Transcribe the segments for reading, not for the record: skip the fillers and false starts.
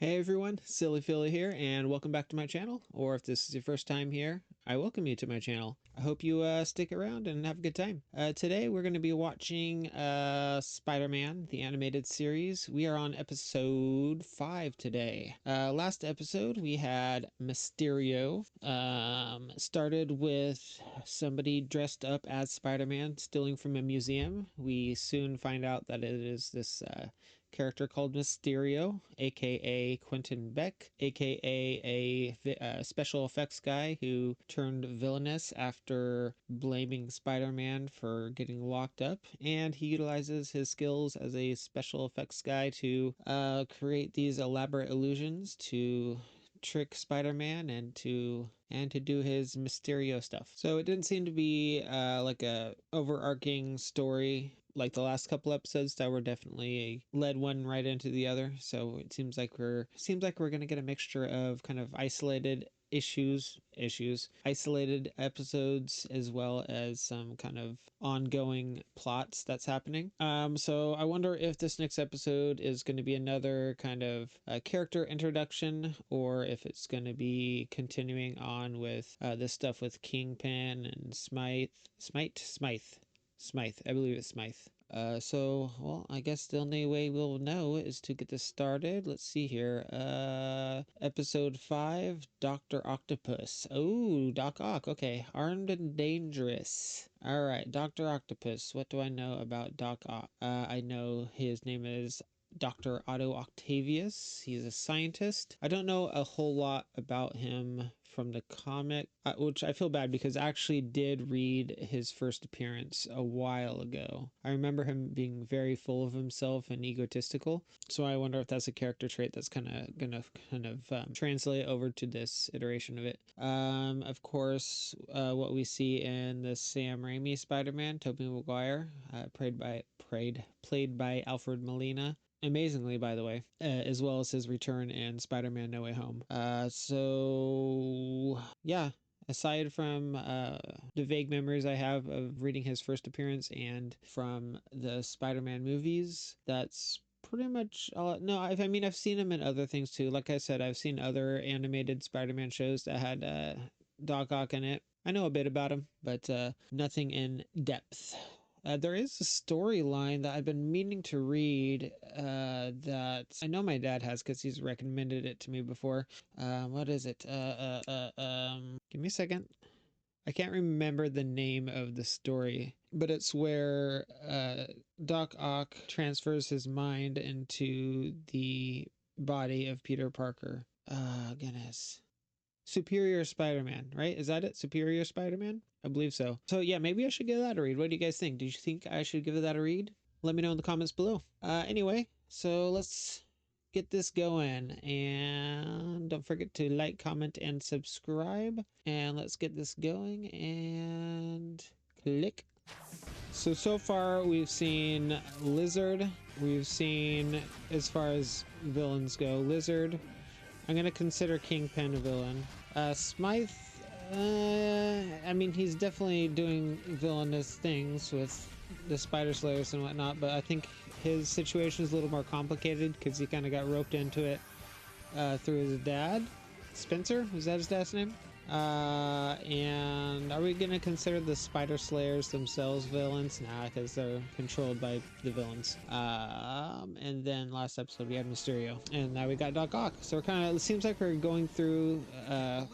Hey everyone, Silly Philly here, and welcome back to my channel. Or if this is your first time here, I welcome you to my channel. I hope you stick around and have a good time. Today we're going to be watching Spider-Man, the animated series. We are on episode 5 today. Last episode we had Mysterio. Started with somebody dressed up as Spider-Man stealing from a museum. We soon find out that it is this character called Mysterio, aka Quentin Beck, aka a special effects guy who turned villainous after blaming Spider-Man for getting locked up, and he utilizes his skills as a special effects guy to create these elaborate illusions to trick Spider-Man and to do his Mysterio stuff. So it didn't seem to be like a overarching story like the last couple episodes that were definitely led one right into the other. So it seems like we're gonna get a mixture of kind of isolated isolated episodes, as well as some kind of ongoing plots that's happening. So I wonder if this next episode is going to be another kind of character introduction, or if it's going to be continuing on with this stuff with Kingpin and Smythe. I believe it's Smythe. Well, I guess the only way we'll know is to get this started. Let's see here. Episode 5, Doctor Octopus. Oh, Doc Ock. Okay, armed and dangerous. All right, Doctor Octopus. What do I know about Doc Ock? I know his name is Doctor Otto Octavius. He's a scientist. I don't know a whole lot about him from the comic, which I feel bad because I actually did read his first appearance a while ago. I remember him being very full of himself and egotistical, so I wonder if that's a character trait that's gonna translate over to this iteration of it. Of course, what we see in the Sam Raimi Spider-Man, Tobey Maguire, played by Alfred Molina, amazingly, by the way, as well as his return in Spider-Man No Way Home. So yeah, aside from the vague memories I have of reading his first appearance and from the Spider-Man movies, that's pretty much all. No, I mean, I've seen him in other things too. Like I said, I've seen other animated Spider-Man shows that had Doc Ock in it. I know a bit about him, but nothing in depth. There is a storyline that I've been meaning to read that I know my dad has because he's recommended it to me before. What is it? Give me a second. I can't remember the name of the story, but it's where Doc Ock transfers his mind into the body of Peter Parker. Goodness. Superior Spider-Man, right? Is that it? Superior Spider-Man? I believe so. So yeah, maybe I should give that a read. What do you guys think? Do you think I should give that a read? Let me know in the comments below. Anyway, so let's get this going, and don't forget to like, comment, and subscribe, and let's get this going and click. So far we've seen Lizard. We've seen, as far as villains go, Lizard. I'm gonna consider Kingpin a villain. Smythe, I mean, he's definitely doing villainous things with the Spider Slayers and whatnot, but I think his situation is a little more complicated because he kind of got roped into it through his dad. Spencer, was that his dad's name? And are we gonna consider the Spider Slayers themselves villains? Nah, because they're controlled by the villains. And then last episode we had Mysterio, and now we got Doc Ock. So we're kind of, it seems like we're going through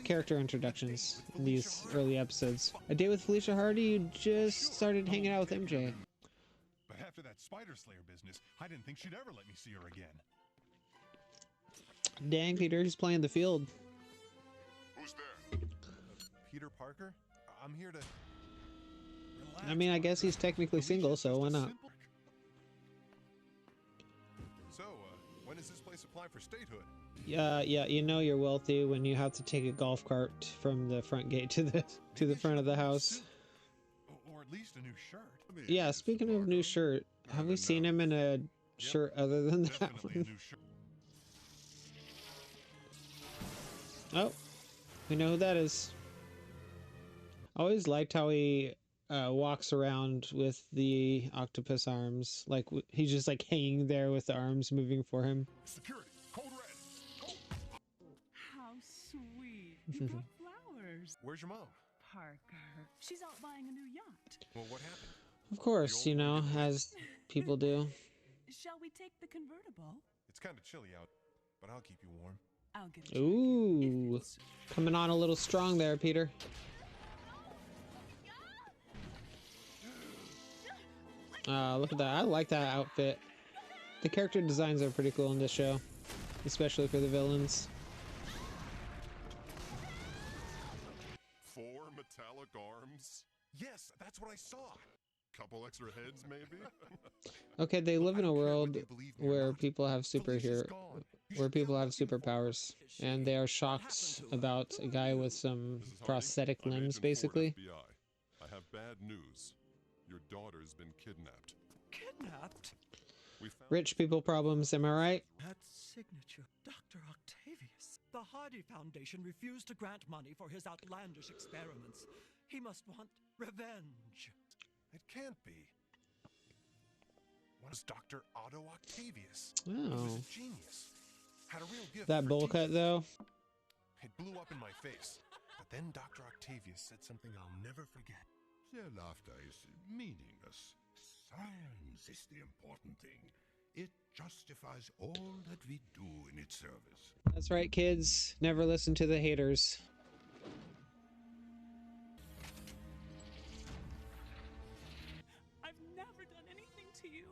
character introductions in these early episodes. A Day with Felicia Hardy, you just started hanging out with MJ. But after that Spider Slayer business, I didn't think she'd ever let me see her again. Dang, Peter, he's playing the field. Who's there? Peter Parker? I'm here to relax. I mean, I guess he's technically single, so why not? So, when does this place apply for statehood? Yeah, you know you're wealthy when you have to take a golf cart from the front gate to the front of the house. Or at least a new shirt. Yeah, speaking of new shirt, have we seen him in a shirt other than that one? Oh, we know who that is. I always liked how he walks around with the octopus arms. Like, he's just like hanging there with the arms moving for him. Security, code red. You brought flowers. Where's your mom? Parker. She's out buying a new yacht. Well, what happened? Of course, you know, as people do. Shall we take the convertible? It's kind of chilly out, but I'll keep you warm. I'll get a jacket. Ooh, If it's... coming on a little strong there, Peter. Look at that. I like that outfit. The character designs are pretty cool in this show, especially for the villains. 4 metallic arms? Yes, that's what I saw. Couple extra heads, maybe? Okay, they live in a world Whether you believe me or where not, people have Felicia's gone. You where should be people have looking for her. superpowers, and they are shocked about a guy with some Mrs. Hardy, prosthetic I'm limbs, Agent Ford, basically. FBI. I have bad news. Your daughter's been kidnapped. Kidnapped? We found Rich people problems, am I right? That signature, Doctor Octavius. The Hardy Foundation refused to grant money for his outlandish experiments. He must want revenge. It can't be. What is Doctor Otto Octavius? He Oh, was a genius. Had a real gift that for bowl cut teaching. though. It blew up in my face. But then Dr. Octavius said something I'll never forget. Their laughter is meaningless. Science is the important thing. It justifies all that we do in its service. That's right, kids. Never listen to the haters. I've never done anything to you.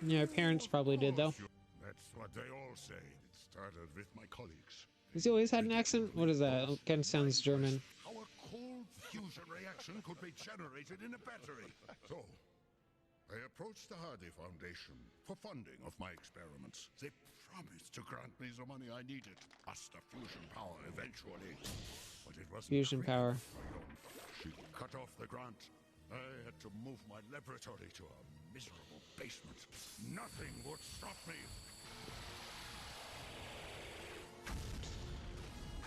Yeah, our parents probably did though. That's what they all say. It started with my colleagues. Has he always had an accent? What is that? It kind of sounds German. How a cold fusion reaction could be generated in a battery. So, I approached the Hardy Foundation for funding of my experiments. They promised to grant me the money I needed, plus the fusion power eventually. But it wasn't Fusion quick power. for Yon. She cut off the grant. I had to move my laboratory to a miserable basement. Nothing would stop me.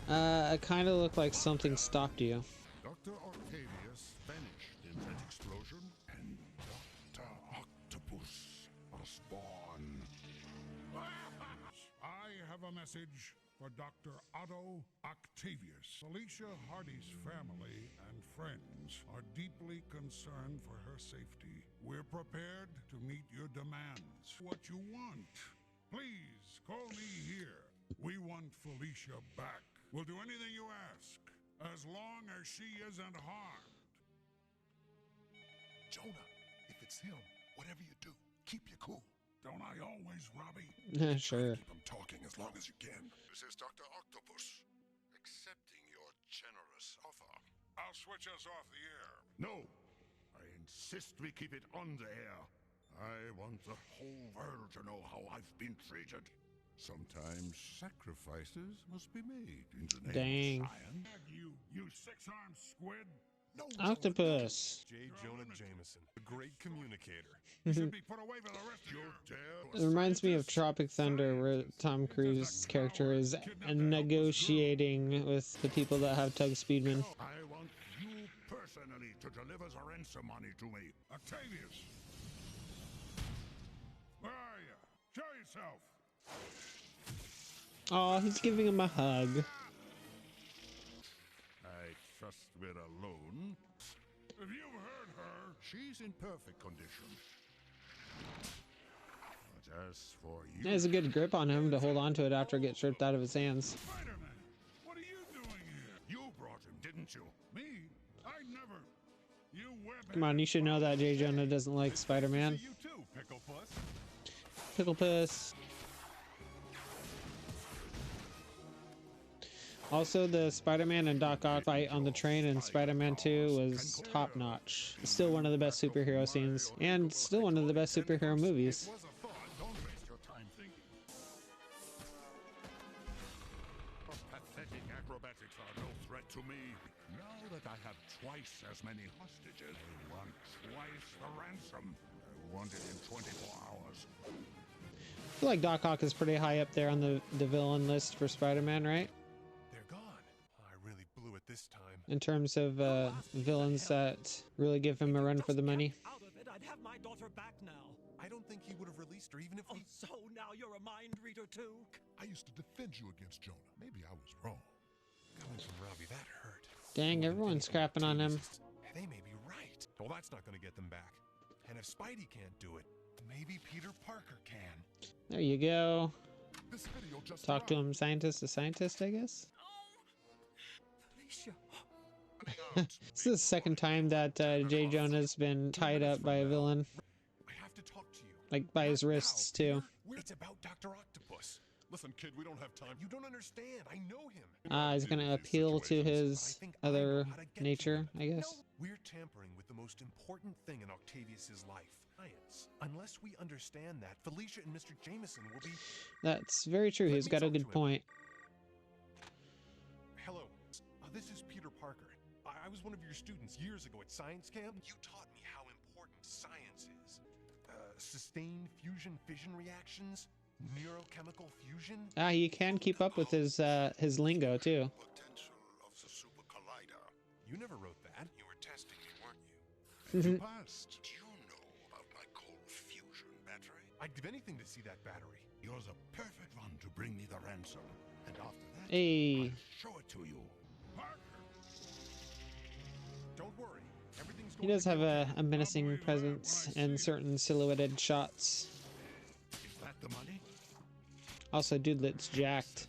It kind of looked like something stopped you. Dr. Octavius vanished in that explosion, and Dr. Octopus was born. I have a message for Dr. Otto Octavius. Felicia Hardy's family and friends are deeply concerned for her safety. We're prepared to meet your demands. What you want? Please call me here. We want Felicia back. We'll do anything you ask, as long as she isn't harmed. Jonah, if it's him, whatever you do, keep you cool. Don't I always, Robbie? Sure. Keep him talking as long as you can. This is Dr. Octopus, accepting your generous offer. I'll switch us off the air. No, I insist we keep it on the air. I want the whole world to know how I've been treated. Sometimes sacrifices must be made in the name Dang. of science. You six-armed squid. No, Octopus. J. Jonah Jameson, a great communicator. You should be put away for the rest of You your... dare? It reminds me of Tropic Thunder, where Tom Cruise's character is negotiating with the people that have Tug Speedman. I want you personally to deliver the ransom money to me. Octavius! Where are you? Show yourself! Oh, he's giving him a hug. I trust we're alone. If you've heard her... She's in perfect condition. But as for you... He has a good grip on him to hold on to it after it gets ripped out of his hands. Spider-Man! What are you doing here? You brought him, didn't you? Me? I never... You web... Come on, you should know that J. Jonah doesn't like Spider-Man. You too, Pickle Puss. Pickle Puss. Also, the Spider-Man and Doc Ock fight on the train in Spider-Man 2 was top-notch. Still one of the best superhero scenes, and still one of the best superhero movies. It was a thought. Don't waste your time thinking. Pathetic acrobatics are no threat to me. Now that I have twice as many hostages, I want twice the ransom. I want it in 24 hours. I feel like Doc Ock is pretty high up there on the villain list for Spider-Man, right? They're gone. I really blew it this time. In terms of villains that really give him a run for the money. Out of it, I'd have my daughter back now. I don't think he would have released her even if Oh, we... so now you're a mind reader too? I used to defend you against Jonah. Maybe I was wrong. Coming from Robbie, that hurt. Dang, everyone's crapping on him. They may be right. Well, that's not going to get them back. And if Spidey can't do it, maybe Peter Parker can. There you go. This video just Talk to him, scientist to scientist, I guess. Felicia. This is the second time that J. Jonah's been tied up by a villain. I have to talk to you. Like, by his wrists, too. It's about Dr. Octopus. Listen, kid, we don't have time. You don't understand. I know him. He's gonna appeal to his other nature, I guess. No, we're tampering with the most important thing in Octavius's life. Science. Unless we understand that, Felicia and Mr. Jameson will be... That's very true. He's got a good point. Hello. This is Peter Parker. I was one of your students years ago at science camp. You taught me how important science is. Sustained fusion fission reactions, neurochemical fusion. You can keep up with his lingo too. Potential of the super collider. You never wrote that. You were testing me, weren't you? You passed. Do you know about my cold fusion battery? I'd give anything to see that battery. You're the perfect one to bring me the ransom. And after that, Hey, I'll show it to you. Don't worry. Everything's he going does to have be a okay. menacing presence in certain silhouetted shots. Is that the money? Also, dudelet's jacked.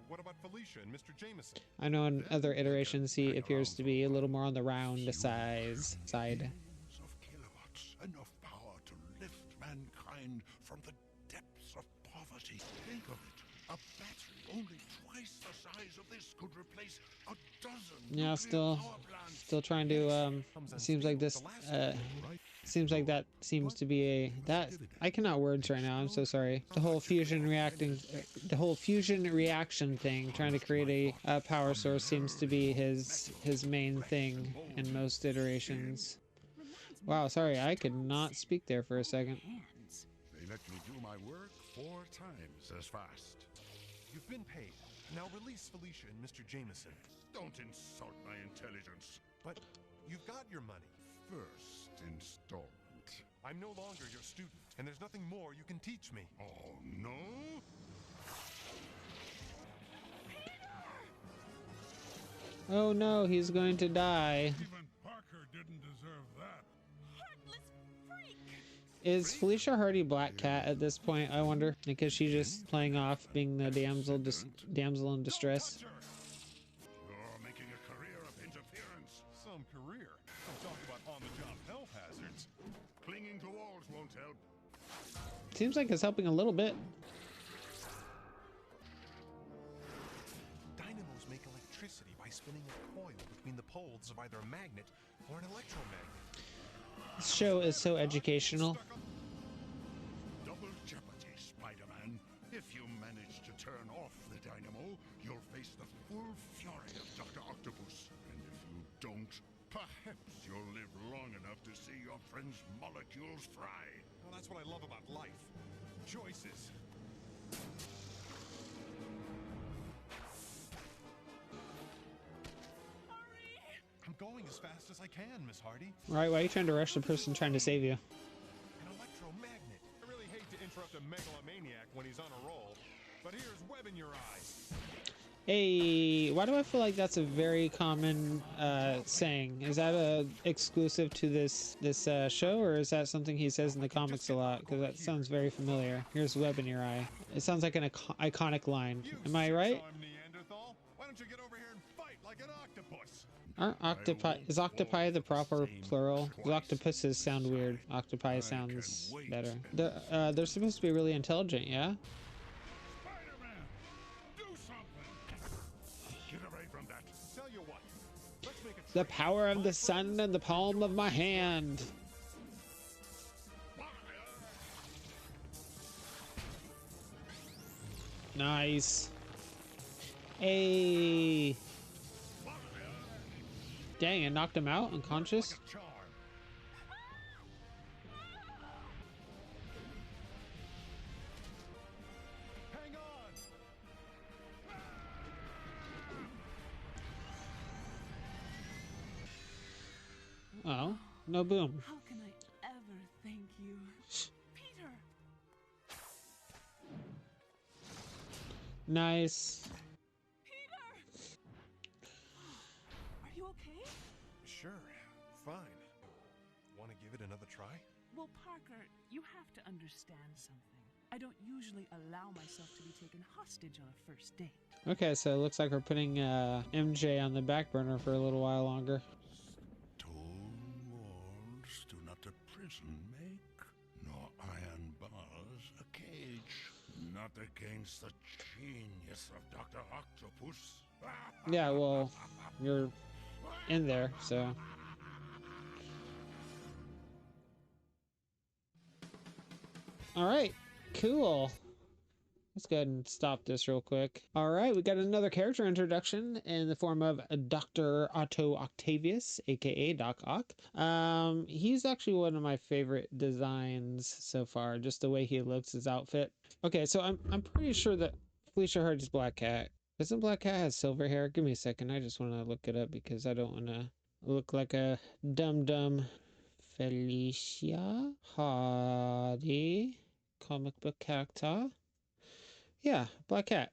What about Felicia and Mr. Jameson? I know in other iterations he appears to be a little more on the round side. Billions of kilowatts, enough power to lift mankind from the depths of poverty. Think of it. A battery only twice the size of this could replace a dozen Yeah, nuclear still power plants. trying to seems like this seems like that seems to be a that I cannot words right now. I'm so sorry. The whole fusion reaction thing, trying to create a power source, seems to be his main thing in most iterations. Wow, sorry, I could not speak there for a second. They let me do my work 4 times as fast. You've been paid. Now release Felicia and Mr. Jameson. Don't insult my intelligence. But you've got your money. First installment. I'm no longer your student, and there's nothing more you can teach me. Oh, no? Oh no, he's going to die. Even Parker didn't deserve that. Heartless freak! Is Felicia Hardy Black Cat at this point, I wonder? Because she's just playing off being the damsel in distress. You're making a career of interference. Some career. Don't talk about on-the-job health hazards. Clinging to walls won't help. Seems like it's helping a little bit. Dynamos make electricity by spinning a coil between the poles of either a magnet or an electromagnet. This show is so educational. Double jeopardy, Spider-Man. If you manage to turn off the dynamo, you'll face the full fury of Doctor Octopus. And if you don't, perhaps you'll live long enough to see your friend's molecules fry. Well, that's what I love about life. Choices. I'm going as fast as I can, Miss Hardy. Right, why are you trying to rush the person trying to save you? An electromagnet. I really hate to interrupt a megalomaniac when he's on a roll, but here's web in your eyes. Hey, why do I feel like that's a very common saying? Is that exclusive to this show, or is that something he says in the comics a lot? Because that sounds very familiar. Here's web in your eye. It sounds like an iconic line. Am I right? I'm Neanderthal. Why don't you get over here and fight like an octopus? Aren't octopi? Is octopi the proper plural? 'Cause octopuses sound weird. Octopi sounds better. They're supposed to be really intelligent, yeah? Spider-Man, do something! Get away from that. Tell you what. Let's make a The power of the sun in the palm of my hand. Nice. Hey. Dang, it knocked him out unconscious. charm. Hang on. Oh, no boom. How can I ever thank you? Peter! Nice. Sure, fine. Want to give it another try? Well, Parker, you have to understand something. I don't usually allow myself to be taken hostage on a first date. Okay, so it looks like we're putting MJ on the back burner for a little while longer. Stone walls do not a prison make, nor iron bars a cage. Not against the genius of Dr. Octopus. Yeah, well, you're in there, so. All right, cool. Let's go ahead and stop this real quick. All right, we got another character introduction in the form of Doctor Otto Octavius, aka Doc Ock. He's actually one of my favorite designs so far, just the way he looks, his outfit. Okay, so I'm pretty sure that Felicia Hardy's Black Cat. Doesn't Black Cat have silver hair? Give me a second. I just want to look it up because I don't want to look like a dumb. Felicia Hardy, comic book character. Yeah, Black Cat.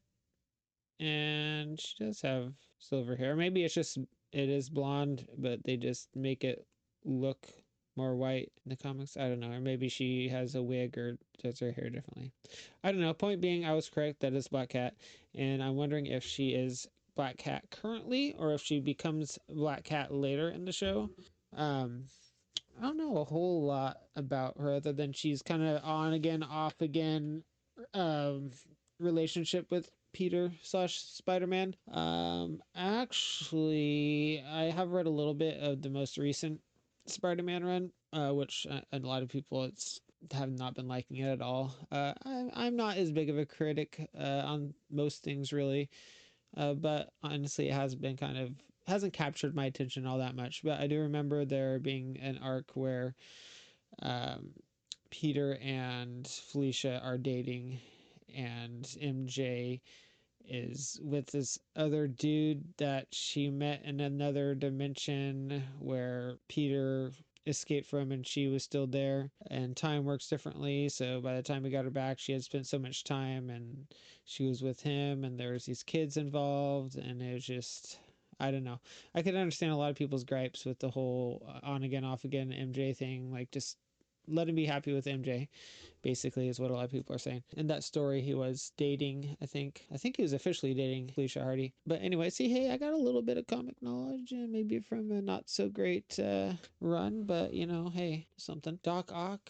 And she does have silver hair. Maybe it's just, it is blonde, but they just make it look more white in the comics. I don't know. Or maybe she has a wig or does her hair differently. I don't know. Point being, I was correct. That is Black Cat. And I'm wondering if she is Black Cat currently or if she becomes Black Cat later in the show. I don't know a whole lot about her other than she's kind of on again, off again um, relationship with Peter slash Spider-Man. Actually, I have read a little bit of the most recent Spider-Man run, which a lot of people have not been liking it at all. I'm not as big of a critic on most things really. But honestly, it has been hasn't captured my attention all that much. But I do remember there being an arc where um, Peter and Felicia are dating, and MJ is with this other dude that she met in another dimension where Peter escaped from and she was still there, and time works differently, so by the time we got her back she had spent so much time and she was with him and there was these kids involved, and it was just, I don't know. I could understand a lot of people's gripes with the whole on again off again MJ thing, like just let him be happy with MJ, basically, is what a lot of people are saying. In that story, he was dating, I think he was officially dating Felicia Hardy. But anyway, see, hey, I got a little bit of comic knowledge, and maybe from a not so great run, but you know, hey, something. Doc Ock,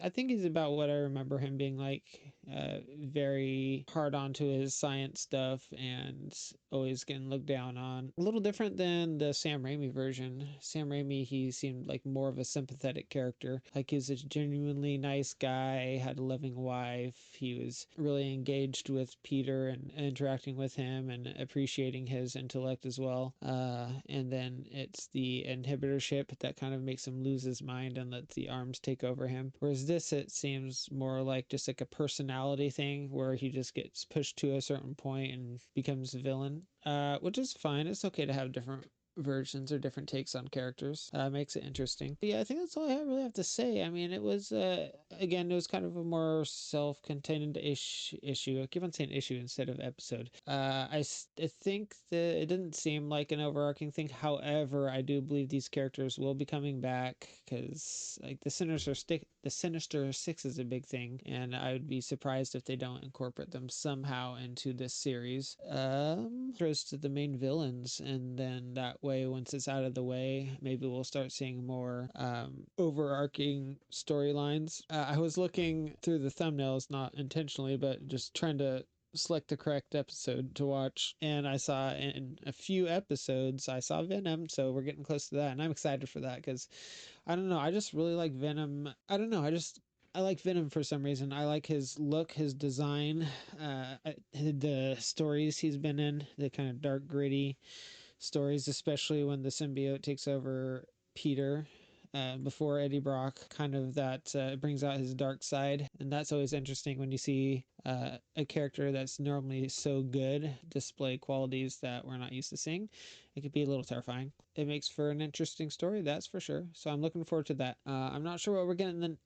I think he's about what I remember him being like. Very hard onto his science stuff and always getting looked down on. A little different than the Sam Raimi version. Sam Raimi, he seemed like more of a sympathetic character. Like he was a genuinely nice guy, had a loving wife. He was really engaged with Peter and interacting with him and appreciating his intellect as well. And then it's the inhibitorship that kind of makes him lose his mind and lets the arms take over him. Whereas this, it seems more like just like a personality thing where he just gets pushed to a certain point and becomes a villain, which is fine. It's okay to have different versions or different takes on characters. Makes it interesting. But yeah, I think that's all I really have to say. I mean, it was again, it was kind of a more self-contained issue. I keep on saying issue instead of episode. I think that it didn't seem like an overarching thing. However, I do believe these characters will be coming back because like the Sinister Six is a big thing, and I would be surprised if they don't incorporate them somehow into this series. Goes to the main villains, and then that way, once it's out of the way, maybe we'll start seeing more overarching storylines. I was looking through the thumbnails, not intentionally, but just trying to select the correct episode to watch, and I saw in a few episodes I saw Venom, so we're getting close to that, and I'm excited for that because I don't know, I just really like Venom. I don't know, I like Venom for some reason. I like his look, his design, the stories he's been in, the kind of dark, gritty stories, especially when the symbiote takes over Peter. Before Eddie Brock, kind of that brings out his dark side, and that's always interesting when you see a character that's normally so good display qualities that we're not used to seeing, it could be a little terrifying. It makes for an interesting story, that's for sure. So I'm looking forward to that. I'm not sure what we're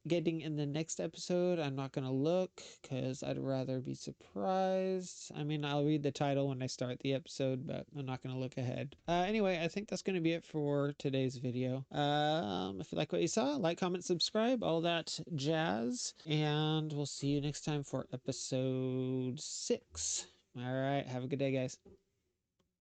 getting in the next episode. I'm not gonna look because I'd rather be surprised. I mean, I'll read the title when I start the episode, but I'm not gonna look ahead. Anyway, I think that's gonna be it for today's video. If you like what you saw, like, comment, subscribe, all that jazz, and we'll see you next time for episode 6. All right, have a good day, guys.